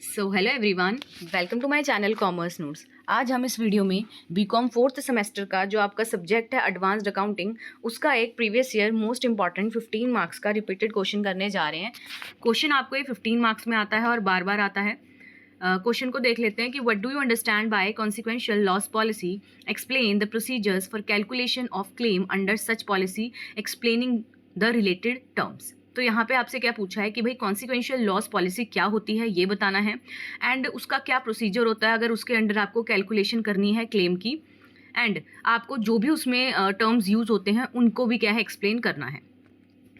So hello everyone, welcome to my channel commerce notes. आज हम इस वीडियो में बीकॉम फोर्थ सेमेस्टर का जो आपका सब्जेक्ट है एडवांस्ड अकाउंटिंग, उसका एक previous year most important 15 marks का रिपीटेड क्वेश्चन करने जा रहे हैं। क्वेश्चन आपको ये 15 मार्क्स में आता है और बार बार आता है। क्वेश्चन को देख लेते हैं कि what do you understand by consequential loss policy, explain the procedures for calculation of claim under such policy, explaining the related terms. तो यहाँ पे आपसे क्या पूछा है कि भाई कॉन्सिक्वेंशियल लॉस पॉलिसी क्या होती है, ये बताना है, एंड उसका क्या प्रोसीजर होता है अगर उसके अंडर आपको कैलकुलेशन करनी है क्लेम की, एंड आपको जो भी उसमें टर्म्स यूज होते हैं उनको भी क्या है एक्सप्लेन करना है।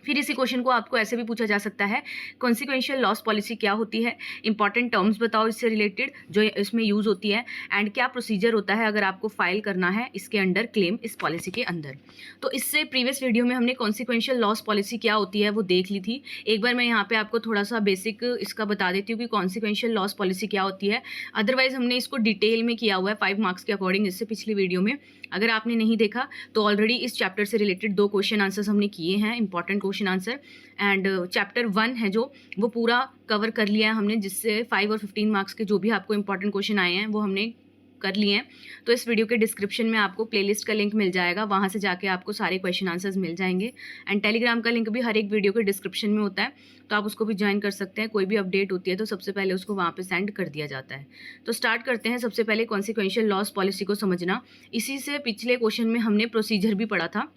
फिर इसी क्वेश्चन को आपको ऐसे भी पूछा जा सकता है, कॉन्सिक्वेंशियल लॉस पॉलिसी क्या होती है, इंपॉर्टेंट टर्म्स बताओ इससे रिलेटेड जो इसमें यूज़ होती है, एंड क्या प्रोसीजर होता है अगर आपको फाइल करना है इसके अंडर क्लेम इस पॉलिसी के अंदर। तो इससे प्रीवियस वीडियो में हमने कॉन्सिक्वेंशियल लॉस पॉलिसी क्या होती है वो देख ली थी। एक बार मैं यहाँ पे आपको थोड़ा सा बेसिक इसका बता देती हूँ कि कॉन्सिक्वेंशियल लॉस पॉलिसी क्या होती है। अदरवाइज हमने इसको डिटेल में किया हुआ है 5 मार्क्स के अकॉर्डिंग इससे पिछली वीडियो में। अगर आपने नहीं देखा तो ऑलरेडी इस चैप्टर से रिलेटेड 2 क्वेश्चन आंसर्स हमने किए हैं, important question answer, and chapter 1 है जो वो पूरा कवर कर लिया है हमने, जिससे 5 और 15 मार्क्स के जो भी आपको इंपॉर्टेंट क्वेश्चन आए हैं वो हमने कर लिए हैं। तो इस वीडियो के डिस्क्रिप्शन में आपको प्लेलिस्ट का लिंक मिल जाएगा, वहाँ से जाके आपको सारे क्वेश्चन आंसर्स मिल जाएंगे। एंड टेलीग्राम का लिंक भी हर एक वीडियो के डिस्क्रिप्शन में होता है, तो आप उसको भी ज्वाइन कर सकते हैं। कोई भी अपडेट होती है तो सबसे पहले उसको वहाँ पे सेंड कर दिया जाता है। तो स्टार्ट करते हैं सबसे पहले कॉन्सिक्वेंशियल लॉस पॉलिसी को समझना। इसी से पिछले क्वेश्चन में हमने प्रोसीजर भी पढ़ा था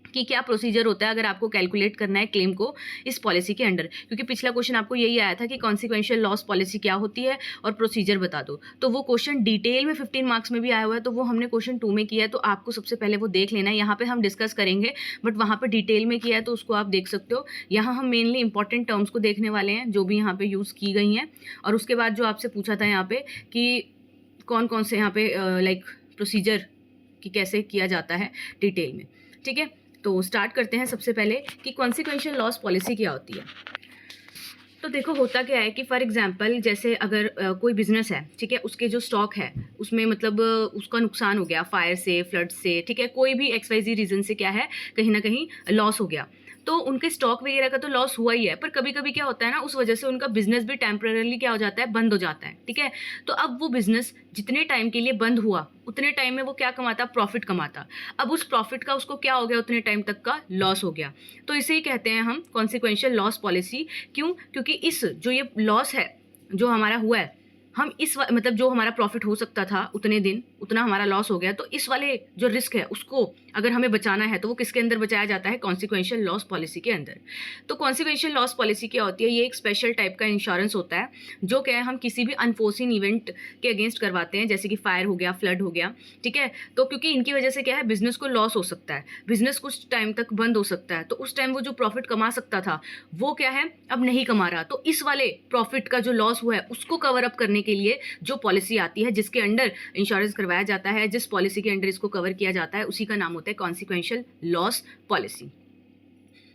कि क्या प्रोसीजर होता है अगर आपको कैलकुलेट करना है क्लेम को इस पॉलिसी के अंडर, क्योंकि पिछला क्वेश्चन आपको यही आया था कि कॉन्सिक्वेंशियल लॉस पॉलिसी क्या होती है और प्रोसीजर बता दो। तो वो क्वेश्चन डिटेल में 15 मार्क्स में भी आया हुआ है, तो वो हमने क्वेश्चन 2 में किया है, तो आपको सबसे पहले वो देख लेना है। यहाँ पे हम डिस्कस करेंगे बट वहाँ पर डिटेल में किया है तो उसको आप देख सकते हो। यहाँ हम मेनली इंपॉर्टेंट टर्म्स को देखने वाले हैं जो भी यहाँ पे यूज़ की गई हैं, और उसके बाद जो आपसे पूछा था यहाँ पे कि कौन कौन से यहाँ पे लाइक प्रोसीजर कि कैसे किया जाता है डिटेल में। ठीक है, तो स्टार्ट करते हैं सबसे पहले कि कॉन्सिक्वेंशियल लॉस पॉलिसी क्या होती है। तो देखो होता क्या है कि फॉर एग्जांपल जैसे अगर कोई बिजनेस है, ठीक है, उसके जो स्टॉक है उसमें मतलब उसका नुकसान हो गया फायर से, फ्लड से, ठीक है, कोई भी XYZ रीज़न से क्या है कहीं ना कहीं लॉस हो गया, तो उनके स्टॉक वगैरह का तो लॉस हुआ ही है, पर कभी कभी क्या होता है ना, उस वजह से उनका बिजनेस भी टेम्परेरली क्या हो जाता है, बंद हो जाता है। ठीक है, तो अब वो बिजनेस जितने टाइम के लिए बंद हुआ उतने टाइम में वो क्या कमाता, प्रॉफिट कमाता। अब उस प्रॉफिट का उसको क्या हो गया, उतने टाइम तक का लॉस हो गया। तो इसे ही कहते हैं हम कॉन्सिक्वेंशियल लॉस पॉलिसी। क्यों? क्योंकि इस जो ये लॉस है जो हमारा हुआ है, हम मतलब जो हमारा प्रॉफिट हो सकता था उतने दिन उतना हमारा लॉस हो गया, तो इस वाले जो रिस्क है उसको अगर हमें बचाना है तो वो किसके अंदर बचाया जाता है, कॉन्सिक्वेंशियल लॉस पॉलिसी के अंदर। तो कॉन्सिक्वेंशियल लॉस पॉलिसी क्या होती है, ये एक स्पेशल टाइप का इंश्योरेंस होता है जो क्या है हम किसी भी अनफोर्सिन इवेंट के अगेंस्ट करवाते हैं, जैसे कि फायर हो गया, फ्लड हो गया। ठीक है, तो क्योंकि इनकी वजह से क्या है बिजनेस को लॉस हो सकता है, बिजनेस कुछ टाइम तक बंद हो सकता है, तो उस टाइम वो जो प्रॉफिट कमा सकता था वो क्या है अब नहीं कमा रहा, तो इस वाले प्रॉफिट का जो लॉस हुआ है उसको कवर अप करने के लिए जो पॉलिसी आती है, जिसके अंडर इंश्योरेंस करवाया जाता है, जिस पॉलिसी के अंडर इसको कवर किया जाता है, उसी का नाम होता है कॉन्सिक्वेंशियल लॉस पॉलिसी।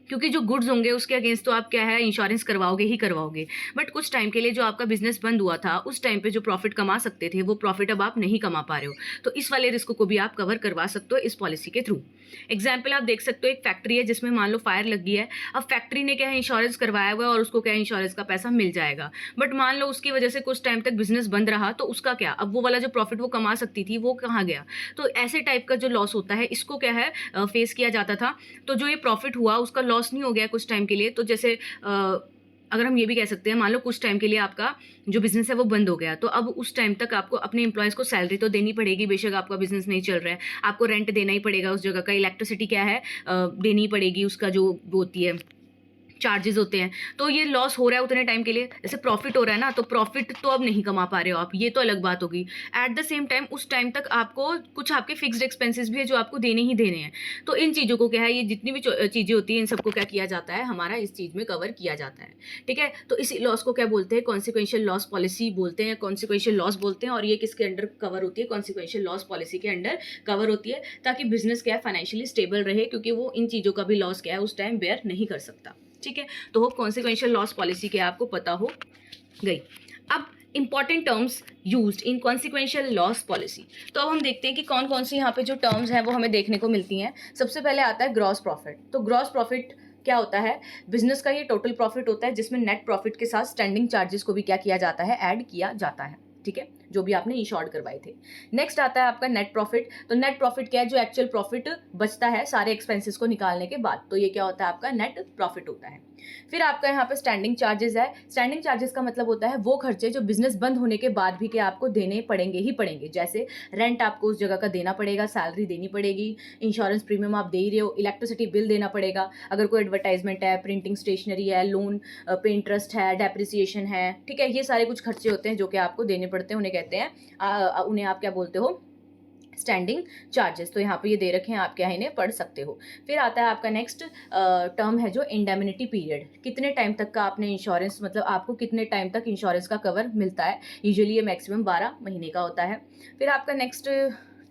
क्योंकि जो गुड्स होंगे उसके अगेंस्ट तो आप क्या है इंश्योरेंस करवाओगे ही करवाओगे, बट कुछ टाइम के लिए जो आपका बिजनेस बंद हुआ था उस टाइम पे जो प्रॉफिट कमा सकते थे वो प्रॉफिट अब आप नहीं कमा पा रहे हो, तो इस वाले रिस्क को भी आप कवर करवा सकते हो इस पॉलिसी के थ्रू। एग्जाम्पल आप देख सकते हो, एक फैक्ट्री है जिसमें मान लो फायर लग गई है, अब फैक्ट्री ने क्या है इंश्योरेंस करवाया हुआ है और उसको क्या है इंश्योरेंस का पैसा मिल जाएगा, बट मान लो उसकी वजह से कुछ टाइम तक बिजनेस बंद रहा, तो उसका क्या, अब वो वाला जो प्रॉफिट वो कमा सकती थी वो कहाँ गया। तो ऐसे टाइप का जो लॉस होता है इसको क्या है फेस किया जाता था। तो जो ये प्रॉफिट हुआ उसका लॉस नहीं हो गया कुछ टाइम के लिए, तो जैसे अगर हम ये भी कह सकते हैं, मान लो कुछ टाइम के लिए आपका जो बिजनेस है वो बंद हो गया, तो अब उस टाइम तक आपको अपने एम्प्लॉयज़ को सैलरी तो देनी पड़ेगी, बेशक आपका बिजनेस नहीं चल रहा है, आपको रेंट देना ही पड़ेगा उस जगह का, इलेक्ट्रिसिटी क्या है देनी पड़ेगी, उसका जो होती है चार्जेस होते हैं। तो ये लॉस हो रहा है उतने टाइम के लिए, जैसे प्रॉफिट हो रहा है ना, तो प्रॉफिट तो अब नहीं कमा पा रहे हो आप, ये तो अलग बात होगी। एट द सेम टाइम उस टाइम तक आपको कुछ आपके फिक्स्ड एक्सपेंसेस भी है जो आपको देने ही देने हैं, तो इन चीज़ों को क्या है, ये जितनी भी चीज़ें होती हैं इन सबको क्या किया जाता है, हमारा इस चीज़ में कवर किया जाता है। ठीक है, तो इसी लॉस को क्या बोलते हैं, कॉन्सिक्वेंशियल लॉस पॉलिसी बोलते हैं, कॉन्सिक्वेंशियल लॉस बोलते हैं, और ये किसके अंडर कवर होती है, कॉन्सिक्वेंशियल लॉस पॉलिसी के अंडर कवर होती है, ताकि बिजनेस क्या है फाइनेंशियली स्टेबल रहे, क्योंकि वो इन चीज़ों का भी लॉस क्या है उस टाइम बेयर नहीं कर सकता। ठीक है, तो होप कॉन्सिक्वेंशियल लॉस पॉलिसी के आपको पता हो गई। अब important terms used in consequential loss policy, तो अब हम देखते हैं कि कौन कौन सी यहाँ पे जो टर्म्स हैं वो हमें देखने को मिलती हैं। सबसे पहले आता है ग्रॉस प्रॉफिट। तो ग्रॉस प्रॉफिट क्या होता है, बिजनेस का ये टोटल प्रॉफिट होता है जिसमें नेट प्रॉफिट के साथ स्टैंडिंग चार्जेस को भी क्या किया जाता है, ऐड किया जाता है, ठीक है, जो भी आपने इंश्योर्ड करवाए थे। नेक्स्ट आता है आपका नेट प्रॉफिट। तो नेट प्रॉफिट क्या है, जो एक्चुअल प्रॉफिट बचता है सारे एक्सपेंसेस को निकालने के बाद, तो ये क्या होता है, आपका नेट प्रॉफिट होता है। फिर आपका यहाँ पे स्टैंडिंग चार्जेस है। स्टैंडिंग चार्जेस का मतलब होता है वो खर्चे जो बिजनेस बंद होने के बाद भी क्या आपको देने पड़ेंगे ही पड़ेंगे, जैसे रेंट आपको उस जगह का देना पड़ेगा, सैलरी देनी पड़ेगी, इंश्योरेंस प्रीमियम आप दे ही रहे हो, इलेक्ट्रिसिटी बिल देना पड़ेगा, अगर कोई एडवर्टाइजमेंट है, प्रिंटिंग स्टेशनरी है, लोन पे इंटरेस्ट है, डेप्रिसिएशन है, ठीक है, ये सारे कुछ खर्चे होते हैं जो कि आपको देने पड़ते हैं, उन्हें कहते हैं उन्हें आप क्या बोलते हो, स्टैंडिंग चार्जेस। तो यहाँ पे ये दे रखे हैं, आप क्या इन्हें पढ़ सकते हो। फिर आता है आपका नेक्स्ट टर्म है जो इंडेमनिटी पीरियड, कितने टाइम तक का आपने इंश्योरेंस, मतलब आपको कितने टाइम तक इंश्योरेंस का कवर मिलता है, यूजुअली ये मैक्सिमम 12 महीने का होता है। फिर आपका नेक्स्ट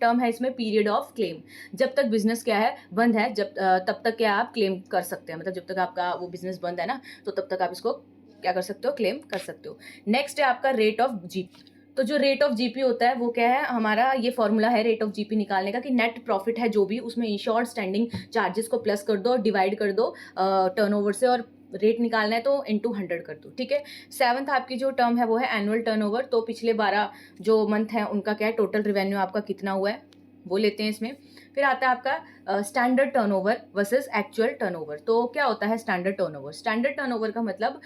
टर्म है इसमें पीरियड ऑफ क्लेम, जब तक बिजनेस क्या है, बंद है, जब तब तक क्या आप क्लेम कर सकते हैं, मतलब जब तक आपका वो बिजनेस बंद है ना, तो तब तक आप इसको क्या कर सकते हो, क्लेम कर सकते हो। नेक्स्ट है आपका रेट ऑफ जीपी। तो जो रेट ऑफ जीपी होता है वो क्या है, हमारा ये फॉर्मूला है रेट ऑफ जीपी निकालने का, कि नेट प्रॉफिट है जो भी, उसमें इंश्योर्ड स्टैंडिंग चार्जेस को प्लस कर दो और डिवाइड कर दो टर्नओवर से, और रेट निकालना है तो इंटू 100 कर दो, ठीक है। सेवंथ आपकी जो टर्म है वो है एनुअल टर्नओवर। तो पिछले 12 जो मंथ है उनका क्या है, टोटल रेवेन्यू आपका कितना हुआ है वो लेते हैं इसमें। फिर आता है आपका standard turnover versus actual turnover. तो क्या होता है स्टैंडर्ड टर्नओवर, स्टैंडर्ड टर्नओवर का मतलब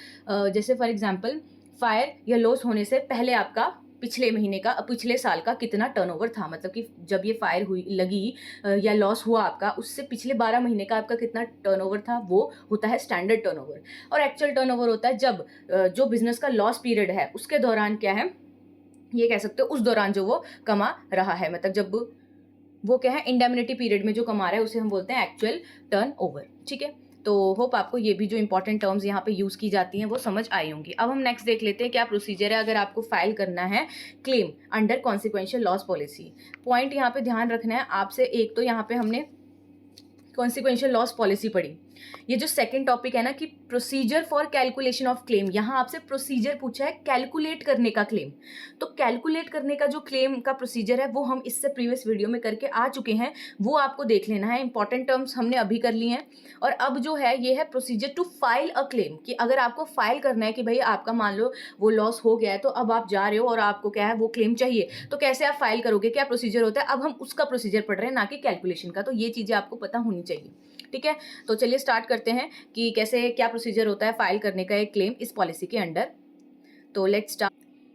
जैसे फॉर एग्जांपल फायर या लॉस होने से पहले आपका पिछले महीने का, पिछले साल का कितना टर्नओवर था, मतलब कि जब ये फायर हुई लगी या लॉस हुआ आपका, उससे पिछले 12 महीने का आपका कितना टर्नओवर था, वो होता है स्टैंडर्ड टर्नओवर। और एक्चुअल टर्नओवर होता है जब जो बिजनेस का लॉस पीरियड है उसके दौरान क्या है, ये कह सकते हो उस दौरान जो वो कमा रहा है, मतलब जब वो क्या है इंडेमनिटी पीरियड में जो कमा रहा है उसे हम बोलते हैं एक्चुअल टर्नओवर, ठीक है। तो होप आपको ये भी जो इंपॉर्टेंट टर्म्स यहाँ पे यूज़ की जाती हैं वो समझ आई होंगी। अब हम नेक्स्ट देख लेते हैं क्या प्रोसीजर है अगर आपको फाइल करना है claim under consequential loss policy. Point यहाँ पे ध्यान रखना है आपसे, एक तो यहाँ पे हमने कॉन्सिक्वेंशियल लॉस पॉलिसी पढ़ी, ये जो सेकंड टॉपिक है ना कि procedure for calculation of claim, यहाँ आपसे प्रोसीजर पूछा है कैलकुलेट करने का क्लेम। तो कैलकुलेट करने का जो क्लेम का प्रोसीजर है वो हम इससे प्रीवियस वीडियो में करके आ चुके हैं, वो आपको देख लेना है। इंपॉर्टेंट टर्म्स हमने अभी कर लिए हैं। और अब जो है ये है procedure to file a claim, कि अगर आपको फाइल करना है कि भाई आपका मान लो वो लॉस हो गया है, तो अब आप जा रहे हो और आपको क्या है वो क्लेम चाहिए, तो कैसे आप फाइल करोगे, क्या प्रोसीजर होता है, अब हम उसका प्रोसीजर पढ़ रहे हैं ना कि कैलकुलेशन का। तो ये चीज़ें आपको पता होनी चाहिए, ठीक है। तो चलिए स्टार्ट करते हैं कि कैसे क्या प्रोसीजर होता है फाइल करने का एक क्लेम इस पॉलिसी के अंडर। तो लेट्स स्टार्ट।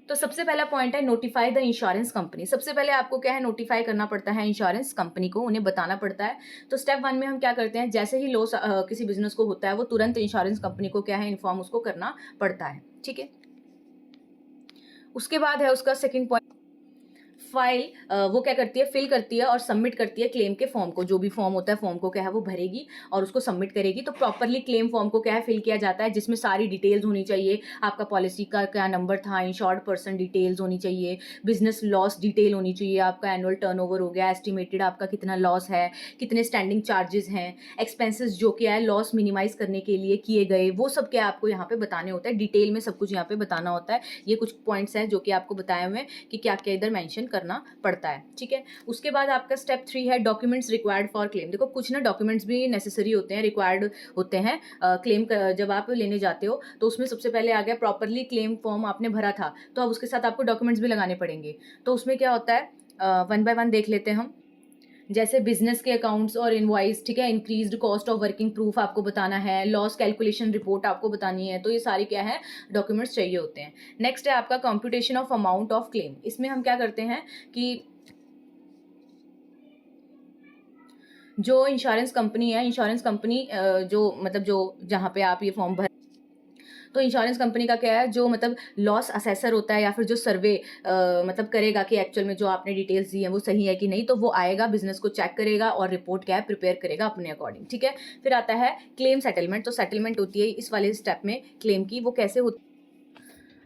तो सबसे पहला पॉइंट है नोटिफाई द इंश्योरेंस कंपनी। सबसे पहले आपको क्या है नोटिफाई करना पड़ता है इंश्योरेंस कंपनी को, उन्हें बताना पड़ता है। तो स्टेप 1 में हम क्या करते हैं, जैसे ही लॉस किसी बिजनेस को होता है वो तुरंत इंश्योरेंस कंपनी को क्या है इन्फॉर्म उसको करना पड़ता है, ठीक है। उसके बाद है उसका सेकंड पॉइंट, फाइल वो क्या करती है, फिल करती है और सबमिट करती है क्लेम के फॉर्म को, जो भी फॉर्म होता है फॉर्म को क्या है वो भरेगी और उसको सबमिट करेगी। तो प्रॉपरली क्लेम फॉर्म को क्या है फिल किया जाता है, जिसमें सारी डिटेल्स होनी चाहिए, आपका पॉलिसी का क्या नंबर था, इंश्योर्ड पर्सन डिटेल्स होनी चाहिए, बिजनेस लॉस डिटेल होनी चाहिए, आपका एनुअल टर्नओवर हो गया, एस्टिमेटेड आपका कितना लॉस है, कितने स्टैंडिंग चार्जेस हैं, एक्सपेंसेस जो क्या है लॉस मिनिमाइज करने के लिए किए गए, वो सब क्या आपको यहाँ पे बताने होता है, डिटेल में सब कुछ यहाँ पे बताना होता है। ये कुछ पॉइंट्स हैं जो कि आपको बताए हुए हैं कि क्या क्या इधर मेंशन करना पड़ता है, ठीक है। उसके बाद आपका स्टेप 3 है डॉक्यूमेंट्स रिक्वायर्ड फॉर क्लेम। देखो कुछ ना डॉक्यूमेंट्स भी नेसेसरी होते हैं, रिक्वायर्ड होते हैं क्लेम जब आप लेने जाते हो। तो उसमें सबसे पहले आ गया प्रॉपरली क्लेम फॉर्म आपने भरा था, तो अब उसके साथ आपको डॉक्यूमेंट्स भी लगाने पड़ेंगे। तो उसमें क्या होता है 1 बाय 1 देख लेते हैं हम। जैसे बिजनेस के अकाउंट्स और इनवॉइस, ठीक है, increased cost of working proof आपको बताना है, लॉस कैलकुलेशन रिपोर्ट आपको बतानी है। तो ये सारी क्या है डॉक्यूमेंट्स चाहिए होते हैं। नेक्स्ट है आपका computation of amount of claim. इसमें हम क्या करते हैं कि जो इंश्योरेंस कंपनी है, इंश्योरेंस कंपनी जो मतलब जो जहाँ पे आप ये फॉर्म भर, तो इंश्योरेंस कंपनी का क्या है जो मतलब लॉस असेसर होता है या फिर जो सर्वे मतलब करेगा कि एक्चुअल में जो आपने डिटेल्स दी हैं वो सही है कि नहीं, तो वो आएगा बिजनेस को चेक करेगा और रिपोर्ट क्या है प्रिपेयर करेगा अपने अकॉर्डिंग, ठीक है। फिर आता है क्लेम सेटलमेंट। तो सेटलमेंट होती है इस वाले स्टेप में क्लेम की, वो कैसे होती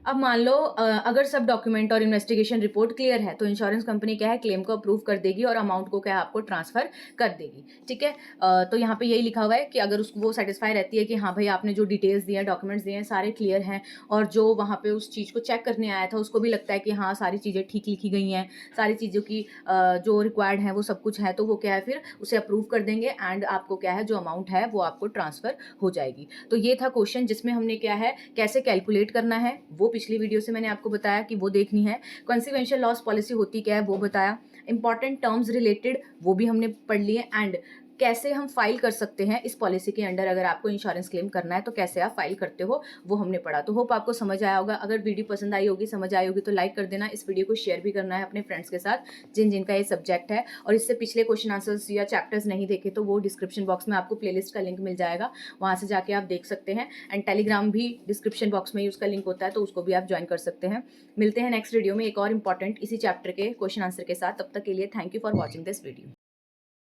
अब मान लो अगर सब डॉक्यूमेंट और इन्वेस्टिगेशन रिपोर्ट क्लियर है तो इंश्योरेंस कंपनी क्या है, क्लेम को अप्रूव कर देगी और अमाउंट को क्या है, आपको ट्रांसफर कर देगी। ठीक है, तो यहाँ पे यही लिखा हुआ है कि अगर उसको वो सेटिस्फाई रहती है कि हाँ भाई आपने जो डिटेल्स दिए हैं, डॉक्यूमेंट्स दिए हैं, सारे क्लियर हैं, और जो वहाँ पे उस चीज़ को चेक करने आया था उसको भी लगता है कि हाँ सारी चीज़ें ठीक लिखी गई हैं, सारी चीज़ों की जो रिक्वायर्ड है वो सब कुछ है, तो वो क्या है फिर उसे अप्रूव कर देंगे एंड आपको क्या है जो अमाउंट है वो आपको ट्रांसफर हो जाएगी। तो ये था क्वेश्चन जिसमें हमने क्या है कैसे कैलकुलेट करना है वो पिछली वीडियो से मैंने आपको बताया कि वो देखनी है। कॉन्सिक्वेंशियल लॉस पॉलिसी होती क्या है वो बताया, इंपॉर्टेंट टर्म्स रिलेटेड वो भी हमने पढ़ लिए, एंड कैसे हम फाइल कर सकते हैं इस पॉलिसी के अंडर, अगर आपको इंश्योरेंस क्लेम करना है तो कैसे आप फाइल करते हो वो हमने पढ़ा। तो होप आपको समझ आया होगा। अगर वीडियो पसंद आई होगी, समझ आई होगी तो लाइक कर देना, इस वीडियो को शेयर भी करना है अपने फ्रेंड्स के साथ जिनका ये सब्जेक्ट है। और इससे पिछले क्वेश्चन आंसर्स या चैप्टर्स नहीं देखे तो वो डिस्क्रिप्शन बॉक्स में आपको प्लेलिस्ट का लिंक मिल जाएगा, वहाँ से जाके आप देख सकते हैं। एंड टेलीग्राम भी डिस्क्रिप्शन बॉक्स में ही उसका लिंक होता है, तो उसको भी आप ज्वाइन कर सकते हैं। मिलते हैं नेक्स्ट वीडियो में एक और इंपॉर्टेंट इसी चैप्टर के क्वेश्चन आंसर के साथ। तब तक के लिए thank you for watching this video.